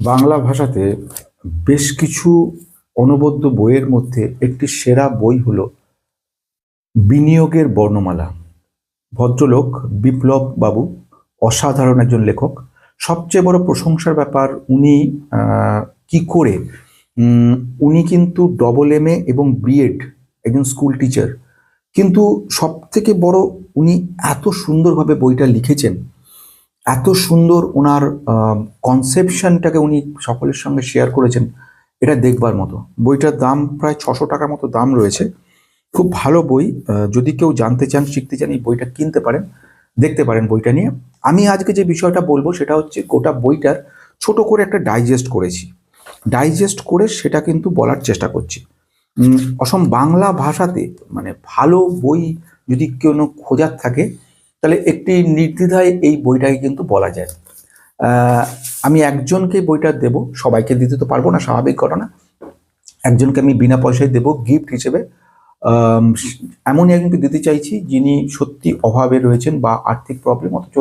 বাংলা ভাষাতে বেশ কিছু অনবদ্য বইয়ের মধ্যে একটি সেরা বই হলো বিনিয়োগের বর্ণমালা। ভদ্রলোক বিপ্লব বাবু অসাধারণ একজন লেখক। সবচেয়ে বড় প্রশংসার ব্যাপার উনি কি করে উম, উনি কিন্তু ডবল এমএ এবং বিএড একজন স্কুল টিচার, কিন্তু সব থেকে বড় উনি এত সুন্দরভাবে বইটা লিখেছেন, এত সুন্দর ওনার কনসেপশনটাকে উনি সকলের সঙ্গে শেয়ার করেছেন। এটা দেখবার মতো। বইটার দাম প্রায় 600 টাকার মতো দাম রয়েছে। খুব ভালো বই। যদি কেউ জানতে চান, শিখতে চান, এই বইটা কিনতে পারেন, দেখতে পারেন বইটা নিয়ে। আমি আজকে যে বিষয়টা বলবো সেটা হচ্ছে গোটা বইটার ছোট করে একটা ডাইজেস্ট করেছি। ডাইজেস্ট করে সেটা কিন্তু বলার চেষ্টা করছি। অসম বাংলা ভাষাতে মানে ভালো বই যদি কোনো খোঁজার থাকে, তাহলে একটি নির্দ্বিধায় এই বইটাকে কিন্তু বলা যায়। আমি একজনকে বইটা দেব, সবাইকে দিতে তো পারবো না, স্বাভাবিক ঘটনা। একজনকে আমি বিনা পয়সায় দেব গিফট হিসেবে। আম, এমনই একজনকে দিতে চাইছি যিনি সত্যি অভাবে রয়েছেন বা আর্থিক প্রবলেম, অথচ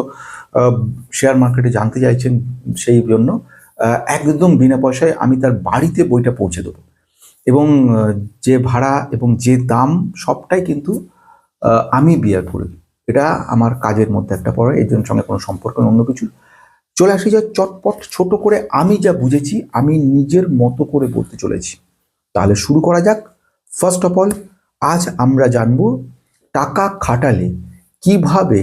শেয়ার মার্কেটে জানতে চাইছেন। সেই জন্য একদম বিনা পয়সায় আমি তার বাড়িতে বইটা পৌঁছে দেবো। এবং যে ভাড়া এবং যে দাম সবটাই কিন্তু আমি বিয়ার করি। এটা আমার কাজের মধ্যে একটা পড়ে, এর জন্য সঙ্গে কোনো সম্পর্ক নেই, অন্য কিছু। চলে আসি যা চটপট ছোট করে আমি যা বুঝেছি আমি নিজের মতো করে বলতে চলেছি। তাহলে শুরু করা যাক। ফার্স্ট অফ অল, আজ আমরা জানবো টাকা খাটালে কিভাবে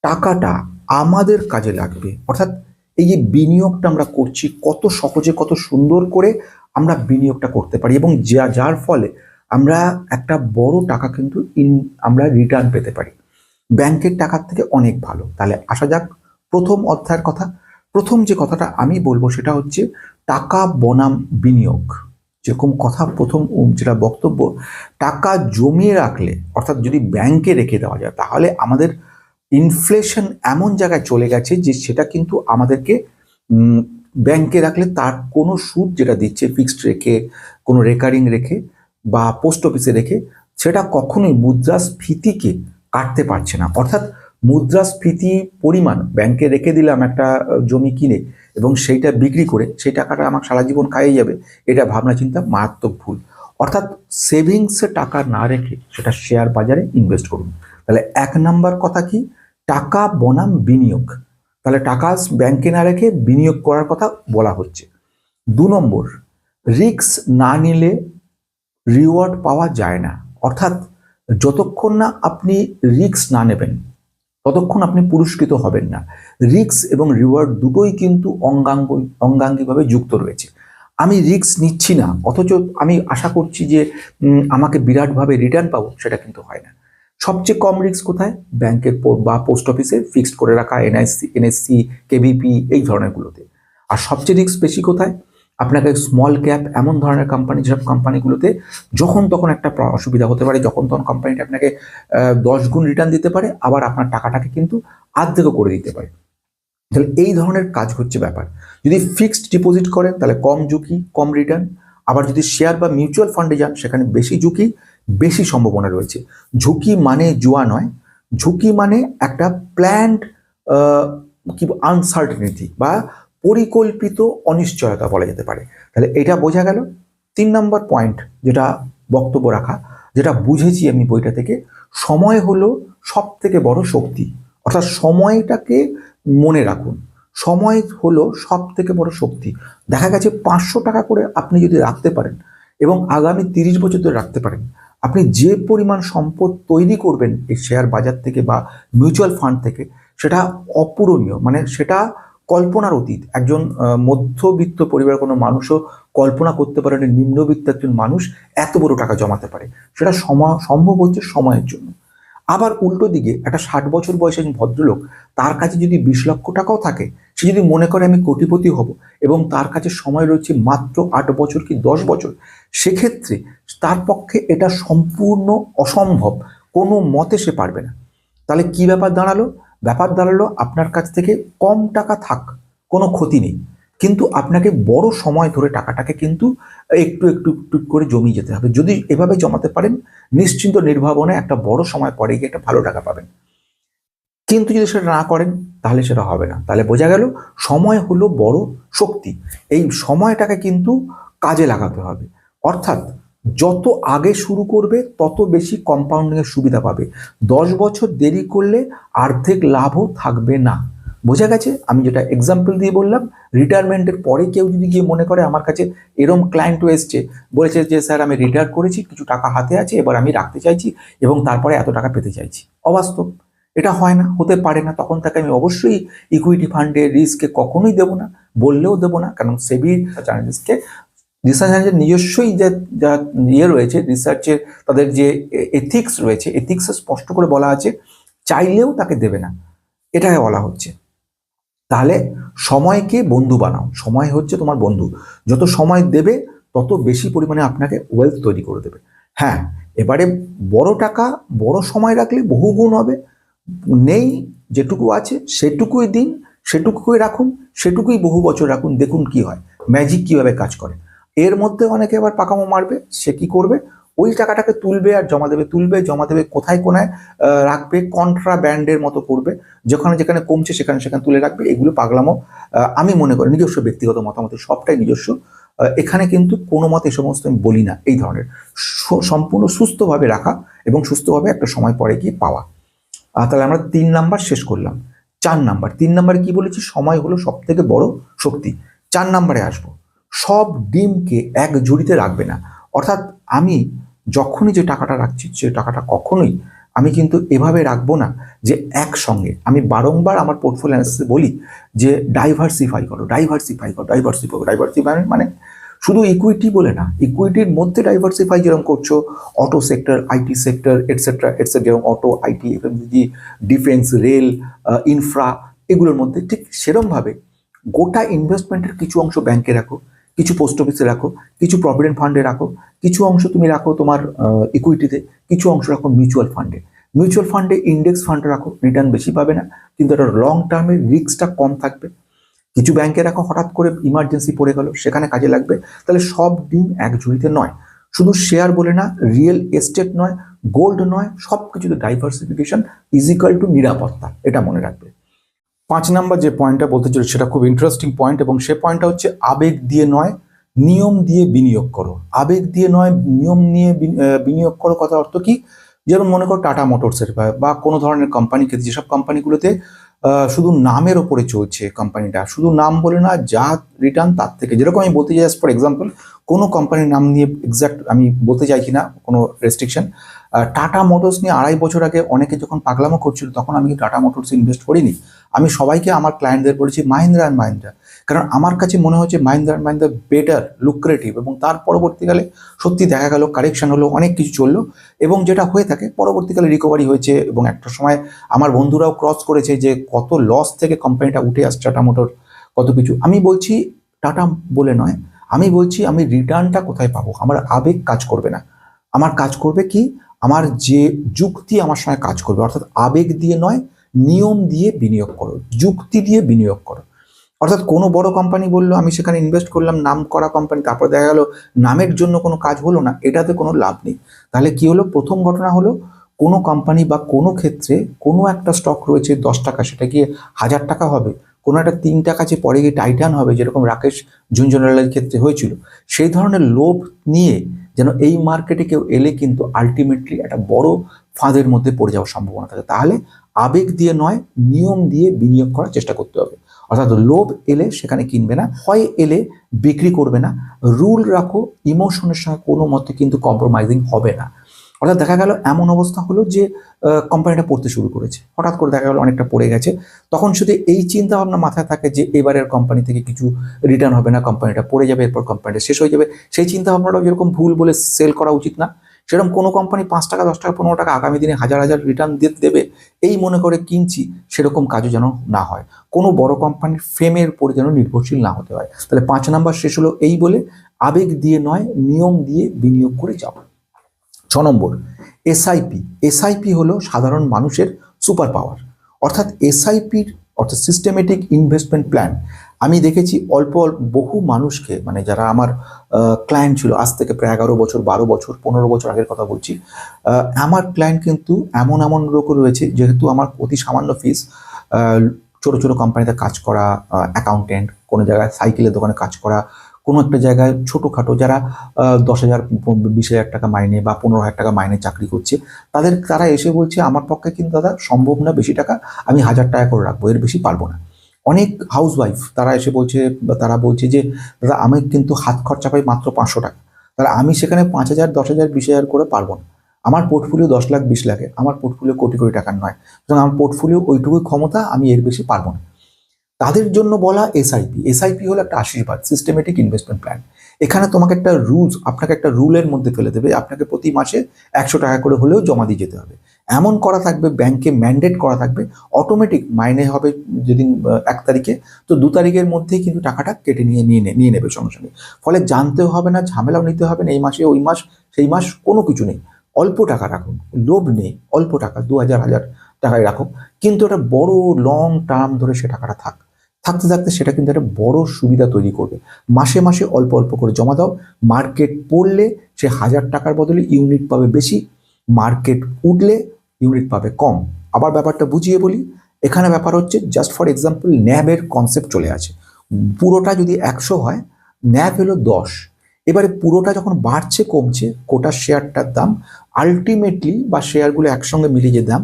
টাকাটা আমাদের কাজে লাগবে, অর্থাৎ এই যে বিনিয়োগটা আমরা করছি কত সহজে কত সুন্দর করে আমরা বিনিয়োগটা করতে পারি, এবং যার ফলে আমরা একটা বড় টাকা কিন্তু আমরা রিটার্ন পেতে পারি ব্যাংকের টাকার থেকে অনেক ভালো। তাহলে আসা যাক প্রথম অধ্যায়ের কথা। প্রথম যে কথাটা আমি বলবো সেটা হচ্ছে টাকা বনাম বিনিয়োগ। যেরকম কথা প্রথম যেটা বক্তব্য, টাকা জমিয়ে রাখলে অর্থাৎ যদি ব্যাংকে রেখে দেওয়া যায় তাহলে আমাদের ইনফ্লেশন এমন জায়গায় চলে গেছে যে সেটা কিন্তু আমাদেরকে ব্যাংকে রাখলে তার কোনো সুদ যেটা দিচ্ছে ফিক্সড রেখে, কোনো রেকারিং রেখে বা পোস্ট অফিসে রেখে, সেটা কখনোই মুদ্রাস্ফীতিকে কাটতে পারছে না। অর্থাৎ মুদ্রাস্ফীতি পরিমাণ ব্যাংকে রেখে দিলাম একটা জমি কিনে এবং সেইটা বিক্রি করে সেই টাকাটা আমার সারা জীবন খাইয়ে যাবে, এটা ভাবনা চিন্তা মারাত্মক ভুল। অর্থাৎ সেভিংসে টাকা না রেখে সেটা শেয়ার বাজারে ইনভেস্ট করুন। তাহলে এক নাম্বার কথা কি, টাকা বনাম বিনিয়োগ। তাহলে টাকা ব্যাংকে না রেখে বিনিয়োগ করার কথা বলা হচ্ছে। 2 নম্বর, রিস্ক না নিলে রিওয়ার্ড পাওয়া যায় না। অর্থাৎ যতক্ষণ না আপনি রিস্ক না নেবেন ততক্ষণ আপনি পুরস্কৃত হবেন না। রিস্ক এবং রিওয়ার্ড দুটোই কিন্তু অঙ্গাঙ্গিভাবে যুক্ত রয়েছে। আমি রিস্ক নিচ্ছি না অথচ আমি আশা করছি যে আমাকে বিরাটভাবে রিটার্ন পাবো, সেটা কিন্তু হয় না। সবচেয়ে কম রিস্ক কোথায়? ব্যাংকের বা পোস্ট অফিসে ফিক্সড করে রাখা এনএসসি কেভিপি এই ধরনেরগুলোতে। আর সবচেয়ে রিস্ক বেশি কোথায়? আপনাকে স্মল ক্যাপ এমন ধরনের কোম্পানি, যেসব কোম্পানিগুলোতে যখন তখন একটা অসুবিধা হতে পারে, যখন তখন কোম্পানিটা আপনাকে 10 গুণ রিটার্ন দিতে পারে, আবার আপনার টাকাটাকে কিন্তু আর্ধেকও করে দিতে পারে। তাহলে এই ধরনের কাজ হচ্ছে ব্যাপার। যদি ফিক্সড ডিপোজিট করেন তাহলে কম ঝুঁকি কম রিটার্ন, আবার যদি শেয়ার বা মিউচুয়াল ফান্ডে যান সেখানে বেশি ঝুঁকি বেশি সম্ভাবনা রয়েছে। ঝুঁকি মানে জুয়া নয়, ঝুঁকি মানে একটা প্ল্যান্ড কি আনসার্টেনিটি বা পরিকল্পিত অনিশ্চয়তা বলা যেতে পারে। তাহলে এটা বোঝা গেল। 3 নম্বর পয়েন্ট যেটা বক্তব্য রাখা, যেটা বুঝেছি আমি বইটা থেকে, সময় হলো সব থেকে বড় শক্তি। অর্থাৎ সময়টাকে মনে রাখুন, সময় হলো সব থেকে বড় শক্তি। দেখা গেছে 500 টাকা করে আপনি যদি রাখতে পারেন এবং আগামী 30 বছর ধরে রাখতে পারেন, আপনি যে পরিমাণ সম্পদ তৈরি করবেন এই শেয়ার বাজার থেকে বা মিউচুয়াল ফান্ড থেকে, সেটা অপূরণীয়। মানে সেটা কল্পনার অতীত। একজন মধ্যবিত্ত পরিবারের কোনো মানুষও কল্পনা করতে পারে না নিম্নবিত্ত একজন মানুষ এত বড় টাকা জমাতে পারে। সেটা সম্ভব হচ্ছে সময়ের জন্য। আবার উল্টো দিকে একটা 60 বছর বয়সে একজন ভদ্রলোক, তার কাছে যদি 20 লক্ষ টাকাও থাকে, সে যদি মনে করে আমি কোটিপতি হব এবং তার কাছে সময় রয়েছে মাত্র 8 বছর কি 10 বছর, সেক্ষেত্রে তার পক্ষে এটা সম্পূর্ণ অসম্ভব, কোনো মতে সে পারবে না। তাহলে কি ব্যাপার দাঁড়ালো? ব্যাপার দাঁড়ালো আপনার কাছ থেকে কম টাকা থাক, কোনো ক্ষতি নেই, কিন্তু আপনাকে বড় সময় ধরে টাকাটাকে কিন্তু একটু একটু একটু করে জমিয়ে যেতে হবে। যদি এভাবে জমাতে পারেন, নিশ্চিন্ত নির্ভাবনে একটা বড় সময় পরে গিয়ে একটা ভালো টাকা পাবেন। কিন্তু যদি সেটা না করেন তাহলে সেটা হবে না। তাহলে বোঝা গেল সময় হলো বড় শক্তি। এই সময়টাকে কিন্তু কাজে লাগাতে হবে। অর্থাৎ যত আগে শুরু করবে তত বেশি কম্পাউন্ডিংয়ের সুবিধা পাবে। 10 বছর দেরি করলে অর্ধেক লাভও থাকবে না। বোঝা গেছে? আমি যেটা এক্সাম্পল দিয়ে বললাম, রিটায়ারমেন্টের পরে কেউ যদি গিয়ে মনে করে আমার কাছে এরম ক্লায়েন্টও এসছে, বলেছে যে স্যার আমি রিটায়ার করেছি, কিছু টাকা হাতে আছে, এবার আমি রাখতে চাইছি এবং তারপরে এত টাকা পেতে চাইছি। অবাস্তব, এটা হয় না, হতে পারে না। তখন তাকে আমি অবশ্যই ইকুইটি ফান্ডে রিস্কে কখনোই দেবো না, বললেও দেবো না। কারণ সেবি রিসার্চ রিসার্চের নিজস্বই যে যা ইয়ে রয়েছে, রিসার্চের তাদের যে এথিক্স রয়েছে, এথিক্সে স্পষ্ট করে বলা আছে চাইলেও তাকে দেবে না, এটাকে বলা হচ্ছে। তাহলে সময়কে বন্ধু বানাও, সময় হচ্ছে তোমার বন্ধু। যত সময় দেবে তত বেশি পরিমাণে আপনাকে ওয়েলথ তৈরি করে দেবে। হ্যাঁ, এবারে বড় টাকা বড় সময় রাখলে বহু গুণ হবে। নেই, যেটুকু আছে সেটুকুই দিন, সেটুকুই রাখুন, সেটুকুই বহু বছর রাখুন, দেখুন কি হয়, ম্যাজিক কিভাবে কাজ করে। এর মধ্যে অনেকে আবার পাকামো মারবে। সে কি করবে? ওই টাকাটাকে তুলবে আর জমা দেবে, তুলবে জমা দেবে, কোথায় কোনায় রাখবে, কন্ট্রা ব্যান্ডের মতো করবে, যেখানে যেখানে কমছে সেখানে সেখানে তুলে রাখবে। এগুলো পাগলামো। আমি মনে করি নিজস্ব ব্যক্তিগত মতামত, সবটাই নিজস্ব। এখানে কিন্তু কোনো মতে এই সমস্ত আমি বলি না। এই ধরনের সম্পূর্ণ সুস্থভাবে রাখা এবং সুস্থভাবে একটা সময় পরে গিয়ে পাওয়া। তাহলে আমরা 3 নাম্বার শেষ করলাম। 4 নাম্বার, 3 নাম্বারে কি বলেছি? সময় হলো সব থেকে বড় শক্তি। 4 নাম্বারে আসবো, সব ডিমকে এক ঝুড়িতে রাখবে না। অর্থাৎ আমি যখনই যে টাকাটা রাখছি সে টাকাটা কখনোই আমি কিন্তু এভাবে রাখবো না যে একসঙ্গে। আমি বারংবার আমার পোর্টফোলিও অ্যানালিসিসে বলি যে ডাইভার্সিফাই করো, ডাইভার্সিফাই করো, ডাইভার্সিফাই। ডাইভার্সিফাই মানে শুধু ইকুইটি বলে না, ইকুইটির মধ্যে ডাইভার্সিফাই যেরকম করছো, auto sector, IT sector, etcetera etcetera, যেরকম auto, IT, FMCG, defence, rail, infra, এগুলোর মধ্যে ঠিক সেরমভাবে গোটা ইনভেস্টমেন্টের কিছু অংশ ব্যাংকে রাখো, কিছু পোস্ট অফিসে রাখো, কিছু প্রভিডেন্ট ফান্ডে রাখো, কিছু অংশ তুমি রাখো তোমার ইকুইটিতে, কিছু অংশ রাখো মিউচুয়াল ফান্ডে। মিউচুয়াল ফান্ডে ইন্ডেক্স ফান্ডে রাখো, রিটার্ন বেশি পাবে না কিন্তু একটা লং টার্মে রিস্কটা কম থাকবে। কিছু ব্যাংকে রাখো, হঠাৎ করে ইমার্জেন্সি পড়ে গেল, সেখানে কাজে লাগবে। তাহলে সব ডিম এক ঝুড়িতে নয়। শুধু শেয়ার বলে না, রিয়েল এস্টেট নয়, গোল্ড নয়, সব কিছুতে ডাইভার্সিফিকেশন ইজ ইকুয়াল টু নিরাপত্তা, এটা মনে রাখবে। 5 নাম্বার যে পয়েন্টটা বলতে চাই সেটা খুব ইন্টারেস্টিং পয়েন্ট, এবং সে পয়েন্টটা হচ্ছে আবেগ দিয়ে নয়, নিয়ম দিয়ে বিনিয়োগ করো। আবেগ দিয়ে নয়, নিয়ম নিয়ে বিনিয়োগ করো। কথা অর্থ কি? যেমন মনে করো টাটা মোটরসের বা কোনো ধরনের কোম্পানিকে, যেসব কোম্পানিগুলোতে শুধু নামের ওপরে চলছে কোম্পানিটা, শুধু নাম বলে না, যা রিটার্ন তার থেকে, যেরকম আমি বলতে চাই ফর এক্সাম্পল, কোনো কোম্পানির নাম নিয়ে এক্সাক্ট আমি বলতে চাইছি না, কোনো রেস্ট্রিকশন। টাটা মোটরস নিয়ে 2.5 বছর আগে অনেকে যখন পাগলামো করছিল, তখন আমি টাটা মোটরসে ইনভেস্ট করিনি। আমি সবাইকে, আমার ক্লায়েন্টদের বলেছি মাহিন্দ্রা অ্যান্ড মাহিন্দ্রা, কারণ আমার কাছে মনে হচ্ছে Mahindra and Mahindra better, lucrative. এবং তার পরবর্তীকালে সত্যি দেখা গেল কারেকশন হলো, অনেক কিছু চললো, এবং যেটা হয়ে থাকে পরবর্তীকালে রিকভারি হয়েছে। এবং একটা সময় আমার বন্ধুরাও ক্রস করেছে যে কত লস থেকে কোম্পানিটা উঠে আসছে টাটা মোটর, কত কিছু। আমি বলছি টাটা বলে নয়, আমি বলছি আমি রিটার্নটা কোথায় পাবো। আমার আবেগ কাজ করবে না, আমার কাজ করবে কি, আমার যে যুক্তি আমার সঙ্গে কাজ করবে। অর্থাৎ আবেগ দিয়ে নয়, নিয়ম দিয়ে বিনিয়োগ করো, যুক্তি দিয়ে বিনিয়োগ করো। অর্থাৎ কোনো বড় কোম্পানি বললো, আমি সেখানে ইনভেস্ট করলাম, নাম করা কোম্পানি, তারপর দেখা গেল নামের জন্য কোনো কাজ হলো না, এটাতে কোনো লাভ নেই। তাহলে কি হলো? প্রথম ঘটনা হলো, কোনো কোম্পানি বা কোনো ক্ষেত্রে কোনো একটা স্টক রয়েছে 10 টাকা, সেটা গিয়ে 1000 টাকা হবে। কোনো একটা 3 টাকা যে পরে গিয়ে টাইটান হবে, যেরকম রাকেশ ঝুনঝুনওয়ালার ক্ষেত্রে হয়েছিল। সেই ধরনের লোভ নিয়ে যেন এই মার্কেটে কেউ এলে কিন্তু আলটিমেটলি একটা বড় ফাঁদের মধ্যে পড়ে যাওয়ার সম্ভাবনা থাকে। তাহলে আবেগ দিয়ে নয়, নিয়ম দিয়ে বিনিয়োগ করার চেষ্টা করতে হবে। অর্থাৎ লোভ এলে সেখানে কিনবে না, ভয় এলে বিক্রি করবে না। রুল রাখো, ইমোশনের সঙ্গে কোনো মতে কিন্তু কম্প্রোমাইজিং হবে না। অর্থাৎ দেখা গেল এমন অবস্থা হলো যে কোম্পানিটা পড়তে শুরু করেছে, হঠাৎ করে দেখা গেল অনেকটা পড়ে গেছে, তখন শুধু এই চিন্তা ভাবনা মাথায় থাকে যে এবারের কোম্পানি থেকে কিছু রিটার্ন হবে না, কোম্পানিটা পড়ে যাবে, এরপর কোম্পানিটা শেষ হয়ে যাবে। সেই চিন্তা ভাবনাটাও যেরকম ভুল বলে সেল করা উচিত না, সেরকম কোনো কোম্পানি 5 টাকা, 10 টাকা, 15 টাকা আগামী দিনে হাজার হাজার রিটার্ন দেবে এই মনে করে কিনছি, সেরকম কাজও যেন না হয়। কোনো বড় কোম্পানির ফেমের উপরে যেন নির্ভরশীল না হতে হয়। তাহলে 5 নাম্বার শেষ হলো এই বলে, আবেগ দিয়ে নয়, নিয়ম দিয়ে বিনিয়োগ করে যাও। 6 নম্বর, এসআইপি। এসআইপি হলো সাধারণ মানুষের সুপার পাওয়ার। অর্থাৎ এসআইপির অর্থাৎ সিস্টেমেটিক ইনভেস্টমেন্ট প্ল্যান। আমি দেখেছি অল্প অল্প বহু মানুষকে, মানে যারা আমার ক্লায়েন্ট ছিল আজ থেকে প্রায় 11 বছর, 12 বছর, 15 বছর আগের কথা বলছি, আমার ক্লায়েন্ট কিন্তু এমন এমন লোক রয়েছে, যেহেতু আমার অতি সামান্য ফিস, ছোট ছোট কোম্পানিতে কাজ করা, অ্যাকাউন্টেন্ট, কোনো জায়গায় সাইকেলের দোকানে কাজ করা, কোনো একটা জায়গায় ছোটোখাটো যারা 10,000 20,000 টাকা মাইনে বা 15,000 টাকা মাইনে চাকরি করছে, তারা এসে বলছে আমার পক্ষে কিন্তু দাদা সম্ভব না, বেশি টাকা আমি 1,000 টাকা করে রাখবো, এর বেশি পারবো না। অনেক হাউসওয়াইফ তারা এসে বলছে, তারা বলছে যে দাদা আমি কিন্তু হাত খরচা পাই মাত্র 500 টাকা, তাহলে আমি সেখানে 5,000, 10,000, 20,000 করে পারবো না। আমার পোর্টফোলিও 10 লাখ 20 লাখে, আমার পোর্টফোলিও কোটি কোটি টাকার নয়, সুতরাং আমার পোর্টফোলিও ওইটুকুই ক্ষমতা, আমি এর বেশি পারবো না। তাদের জন্য বলা এসআইপি। এসআইপি হলো একটা আশীর্বাদ, সিস্টেমেটিক ইনভেস্টমেন্ট প্ল্যান। এখানে তোমাকে একটা রুলস, আপনাকে একটা রুলের মধ্যে ফেলে দেবে, আপনাকে প্রতি মাসে 100 টাকা করে হলেও জমা দিয়ে যেতে হবে, এমন করা থাকবে, ব্যাংকে ম্যান্ডেট করা থাকবে, অটোমেটিক মাইনে হবে যেদিন 1 তারিখে, তো 2 তারিখের মধ্যেই কিন্তু টাকাটা কেটে নিয়ে নেবে সঙ্গে সঙ্গে। ফলে জানতেও হবে না, ঝামেলাও নিতে হবে না, এই মাসে ওই মাস সেই মাস কোনো কিছু নেই। অল্প টাকা রাখুন, লোভ নেই, অল্প টাকা 2,000 1,000 টাকায় রাখুন, কিন্তু একটা বড় লং টার্ম ধরে সে টাকাটা থাকতে থাকতে সেটা কিন্তু একটা বড় সুবিধা তৈরি করবে। মাসে মাসে অল্প অল্প করে জমা দাও, মার্কেট পড়লে সে 1,000 টাকার বদলে ইউনিট পাবে বেশি, মার্কেট উঠলে ইউনিট পাবে কম। আবার ব্যাপারটা বুঝিয়ে বলি, এখানে ব্যাপার হচ্ছে জাস্ট ফর এক্সাম্পল ন্যাবের কনসেপ্ট চলে আছে, পুরোটা যদি 100 হয়, ন্যাব হলো 10। এবারে পুরোটা যখন বাড়ছে কমছে কোটা শেয়ারটার দাম, আলটিমেটলি বা শেয়ারগুলো একসঙ্গে মিলিয়ে যে দাম,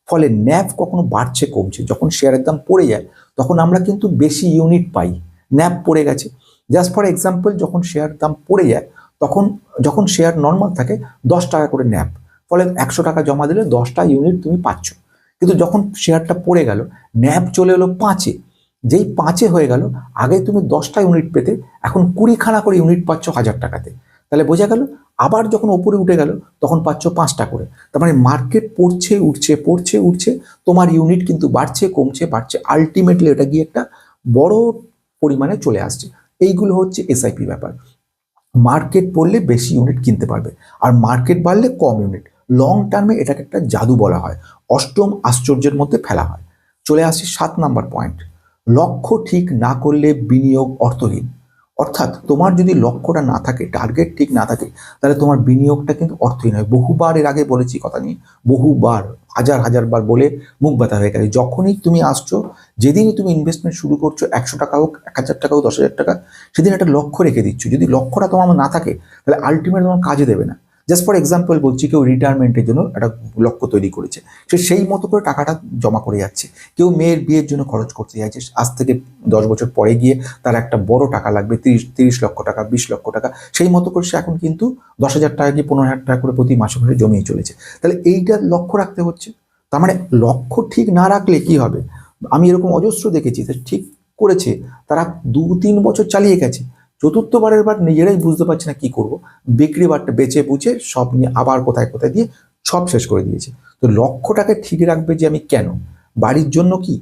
ফলে ন্যাব কখনো বাড়ছে কমছে, যখন শেয়ারের দাম পড়ে যায় তখন আমরা কিন্তু বেশি ইউনিট পাই, ন্যাব পড়ে গেছে। জাস্ট ফর এক্সাম্পল যখন শেয়ার দাম পড়ে যায় তখন, যখন শেয়ার নর্মাল থাকে 10 টাকা করে ন্যাব, ফলে 100 টাকা জমা দিলে 10টা ইউনিট তুমি পাচ্ছ। কিন্তু যখন শেয়ারটা পড়ে গেল, ন্যাব চলে এলো 5-এ, যেই 5-এ হয়ে গেল, আগে তুমি 10টা ইউনিট পেতে, এখন 20খানা করে ইউনিট পাচ্ছ 1,000 টাকাতে। তাহলে বোঝা গেল, আবার যখন ওপরে উঠে গেল তখন পাচ্ছ 5টা করে। তার মানে মার্কেট পড়ছে উঠছে, পড়ছে উঠছে, তোমার ইউনিট কিন্তু বাড়ছে কমছে বাড়ছে, আলটিমেটলি এটা গিয়ে একটা বড় পরিমাণে চলে আসছে। এইগুলো হচ্ছে এসআইপি ব্যাপার। মার্কেট পড়লে বেশি ইউনিট কিনতে পারবে, আর মার্কেট বাড়লে কম ইউনিট। লং টার্মে এটাকে একটা জাদু বলা হয়, অষ্টম আশ্চর্যের মধ্যে ফেলা হয়। চলে আসি 7 নাম্বার পয়েন্ট, লক্ষ্য ঠিক না করলে বিনিয়োগ অর্থহীন। অর্থাৎ তোমার যদি লক্ষ্যটা না থাকে, টার্গেট ঠিক না থাকে, তাহলে তোমার বিনিয়োগটা কিন্তু অর্থহীন হয়। বহুবার এর আগে বলেছি কথা নিয়ে, বহুবার, হাজার হাজার বার বলে মুখ ব্যথা হয়ে গেছে। যখনই তুমি আসছো, যেদিনই তুমি ইনভেস্টমেন্ট শুরু করছো, 100 টাকা হোক, 1,000 টাকা হোক, 10,000 টাকা, সেদিন একটা লক্ষ্য রেখে দিচ্ছ। যদি লক্ষ্যটা তোমার না থাকে তাহলে আলটিমেট তোমার কাজে দেবে না। জাস্ট ফর এক্সাম্পল বলছি, কেউ রিটায়ারমেন্টের জন্য একটা লক্ষ্য তৈরি করেছে, সে সেই মতো করে টাকাটা জমা করে যাচ্ছে। কেউ মেয়ের বিয়ের জন্য খরচ করতে যাচ্ছে, আজ থেকে 10 বছর পরে গিয়ে তার একটা বড় টাকা লাগবে, 30 লক্ষ টাকা, 20 লক্ষ টাকা, সেই মতো করে সে এখন কিন্তু 10,000 টাকা কি 15,000 টাকা করে প্রতি মাসে করে জমিয়ে চলেছে। তাহলে এইটা লক্ষ্য রাখতে হচ্ছে। তার মানে লক্ষ্য ঠিক না রাখলে কি হবে, আমি এরকম অজস্র দেখেছি, ঠিক করেছে, তারা 2-3 বছর চালিয়ে গেছে, চতুর্থবারের বার নিজেরাই বুঝতে পারছে না কি করব, বিক্রি বাট্টা বেচে বুঝে সব নিয়ে আবার কোথায় কোথায় দিয়ে সব শেষ করে দিয়েছে। তো লক্ষ্যটাকে ঠিক রাখবে যে আমি কেন, বাড়ির জন্য কি,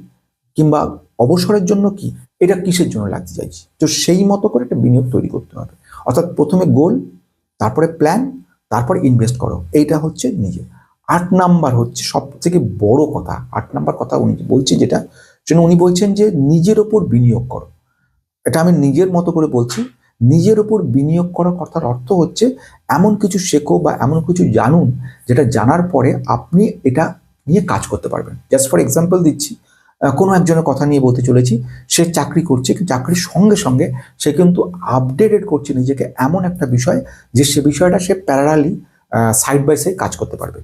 কিংবা অবসরের জন্য কি, এটা কিসের জন্য লাগতে চাইছি, তো সেই মতো করে একটা বিনিয়োগ তৈরি করতে হবে। অর্থাৎ প্রথমে গোল, তারপরে প্ল্যান, তারপরে ইনভেস্ট করো, এইটা হচ্ছে নিজে। 8 নাম্বার হচ্ছে সব থেকে বড় কথা, 8 নাম্বার কথা উনি বলছেন যেটা, সেটা উনি বলছেন যে নিজের ওপর বিনিয়োগ করো। এটা আমি নিজের মতো করে বলছি, নিজের উপর বিনিয়োগ করার কথার অর্থ হচ্ছে এমন কিছু শেখো বা এমন কিছু জানুন, যেটা জানার পরে আপনি এটা নিয়ে কাজ করতে পারবেন। জাস্ট ফর এক্সাম্পল দিচ্ছি, কোনো একজনের কথা নিয়ে বলতে চলেছি, সে চাকরি করছে, কিন্তু চাকরির সঙ্গে সঙ্গে সে কিন্তু আপডেটেড করছে নিজেকে এমন একটা বিষয়, যে সে বিষয়টা সে প্যারালালি সাইড বাই সাইড কাজ করতে পারবে।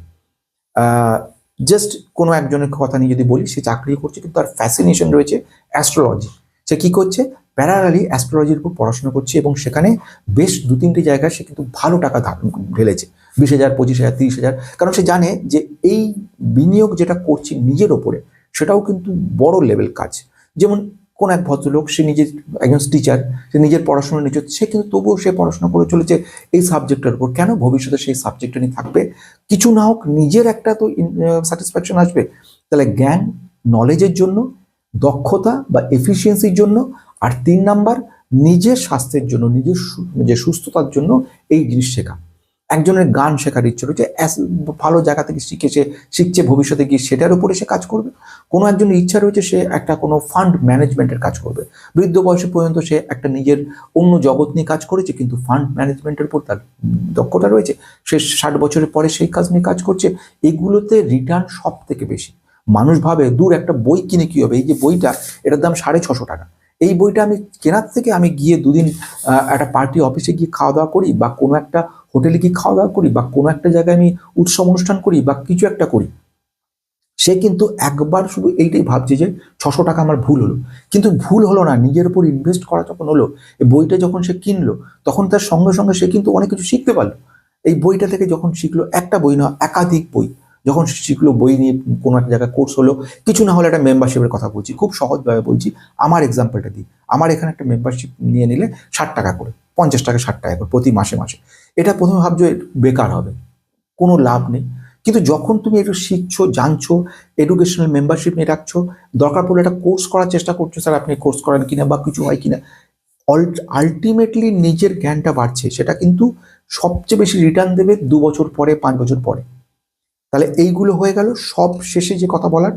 জাস্ট কোনো একজনের কথা নিয়ে যদি বলি, সে চাকরি করছে কিন্তু তার ফ্যাসিনেশন রয়েছে অ্যাস্ট্রোলজি। সে কি করছে, প্যারালালি অ্যাস্ট্রোলজির উপর পড়াশোনা করছে, এবং সেখানে বেশ 2-3টি জায়গায় সে কিন্তু ভালো টাকা ঢেলেছে, 20,000, 25,000, 30,000, কারণ সে জানে যে এই বিনিয়োগ যেটা করছি নিজের ওপরে, সেটাও কিন্তু বড় লেভেল কাজ। যেমন কোন এক ভদ্রলোক, সে নিজের একজন টিচার, সে নিজের পড়াশোনা নিজে, সে কিন্তু তবুও সে পড়াশোনা করে চলেছে এই সাবজেক্টের উপর। কেন, ভবিষ্যতে সেই সাবজেক্টটা নিয়ে থাকবে, কিছু না হোক নিজের একটা তো স্যাটিসফ্যাকশন আসবে। তাহলে জ্ঞান, নলেজের জন্য, দক্ষতা বা এফিসিয়েন্সির জন্য, আর 3 নাম্বার নিজের স্বাস্থ্যের জন্য, নিজের সুস্থতার জন্য এই জিনিস শেখা। একজনের গান শেখার ইচ্ছে রয়েছে, ভালো জায়গা থেকে শিখছে, ভবিষ্যতে গিয়ে সেটার উপরে সে কাজ করবে। কোনো একজনের ইচ্ছা রয়েছে সে একটা কোনো ফান্ড ম্যানেজমেন্টের কাজ করবে, বৃদ্ধ বয়সে পর্যন্ত সে একটা নিজের অন্য জগৎ নিয়ে কাজ করেছে, কিন্তু ফান্ড ম্যানেজমেন্টের উপর তার দক্ষতা রয়েছে, সে 60 বছরের পরে সেই কাজ নিয়ে কাজ করছে। এগুলোতে রিটার্ন সব থেকে বেশি। মানুষ ভাবে দূর একটা বই কিনে কি হবে, এই যে বইটা এটার দাম 650 টাকা, এই বইটা আমি কেনার থেকে আমি গিয়ে দুদিন একটা পার্টি অফিসে গিয়ে খাওয়া দাওয়া করি, বা কোনো একটা হোটেলে গিয়ে খাওয়া দাওয়া করি, বা কোনো একটা জায়গায় আমি উৎসব অনুষ্ঠান করি, বা কিছু একটা করি, সে কিন্তু একবার শুধু এইটাই ভাবছে যে 600 টাকা আমার ভুল হলো। কিন্তু ভুল হলো না, নিজের উপর ইনভেস্ট করা যখন হলো, এই বইটা যখন সে কিনলো, তখন তার সঙ্গে সঙ্গে সে কিন্তু অনেক কিছু শিখতে পারলো। এই বইটা থেকে যখন শিখলো, একটা বই না একাধিক বই যখন শিখলো, বই নিয়ে কোনো একটা জায়গায় কোর্স হলো, কিছু না হলে একটা মেম্বারশিপের কথা বলছি, খুব সহজভাবে বলছি, আমার এক্সাম্পলটা দিই। আমার এখানে একটা মেম্বারশিপ নিয়ে নিলে 60 টাকা করে, 50 টাকা 60 টাকা করে প্রতি মাসে মাসে। এটা প্রথমে ভাবছো বেকার হবে, কোনো লাভ নেই। কিন্তু যখন তুমি একটু শিখছো, জানছো, এডুকেশনাল মেম্বারশিপ নিয়ে রাখছো, দরকার পড়লে একটা কোর্স করার চেষ্টা করছো, স্যার আপনি কোর্স করেন কিনা বা কিছু হয় কিনা, আলটিমেটলি নিজের জ্ঞানটা বাড়ছে, সেটা কিন্তু সবচেয়ে বেশি রিটার্ন দেবে 2 বছর পরে, 5 বছর পরে। তাহলে এইগুলো হয়ে গেল। সব শেষে যে কথা বলার,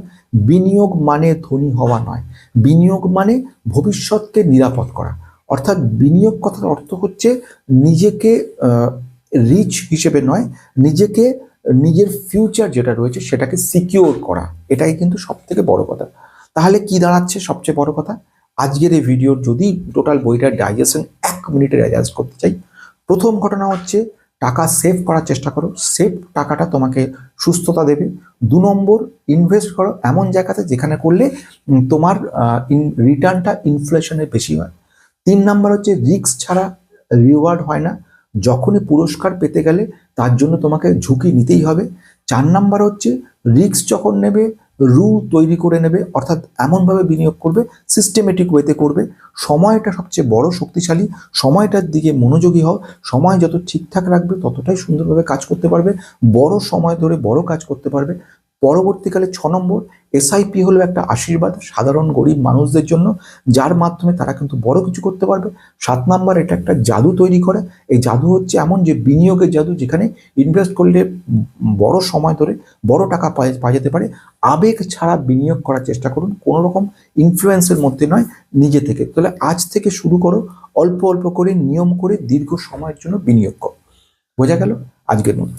বিনিয়োগ মানে ধনী হওয়া নয়, বিনিয়োগ মানে ভবিষ্যৎকে নিরাপদ করা। অর্থাৎ বিনিয়োগ কথার অর্থ হচ্ছে নিজেকে রিচ হিসেবে নয়, নিজেকে, নিজের ফিউচার যেটা রয়েছে সেটাকে সিকিওর করা, এটাই কিন্তু সব থেকে বড় কথা। তাহলে কি দাঁড়াচ্ছে সবচেয়ে বড় কথা, আজকের এই ভিডিওর যদি টোটাল বইটার ডাইজেশন 1 মিনিটে ডাইজেস্ট করতে চাই, প্রথম ঘটনা হচ্ছে টাকা সেভ করার চেষ্টা করো, সেভ টাকাটা তোমাকে সুস্থতা দেবে। 2 নম্বর, ইনভেস্ট করো এমন জায়গাতে যেখানে করলে তোমার রিটার্নটা ইনফ্লেশনের বেশি হয়। 3 নাম্বার হচ্ছে রিস্ক ছাড়া রিওয়ার্ড হয় না, যখনই পুরস্কার পেতে গেলে তার জন্য তোমাকে ঝুঁকি নিতেই হবে। 4 নাম্বার হচ্ছে রিস্ক যখন নেবে, রুল তৈরি করে নেবে, অর্থাৎ এমনভাবে বিনিয়োগ করবে, সিস্টেমেটিক ওয়েতে করবে। সময়টা সবচেয়ে বড় শক্তিশালী, সময়টার দিকে মনোযোগী হও, সময় যত ঠিকঠাক রাখবে ততটাই সুন্দরভাবে কাজ করতে পারবে, বড় সময় ধরে বড় কাজ করতে পারবে। পরবর্তীকালে 6 নম্বর, এসআইপি হলো একটা আশীর্বাদ সাধারণ গরিব মানুষদের জন্য, যার মাধ্যমে তারা কিন্তু বড় কিছু করতে পারবে। 7 নাম্বার, এটা একটা জাদু তৈরি করে, এই জাদু হচ্ছে এমন যে বিনিয়োগের জাদু, যেখানে ইনভেস্ট করলে বড় সময় ধরে বড় টাকা পাওয়া যেতে পারে। আবেগ ছাড়া বিনিয়োগ করার চেষ্টা করুন, কোনো রকম ইনফ্লুয়েন্সের মধ্যে নয়, নিজে থেকে। তাহলে আজ থেকে শুরু করো, অল্প অল্প করে নিয়ম করে দীর্ঘ সময়ের জন্য বিনিয়োগ করো। বোঝা গেল আজকের মতো?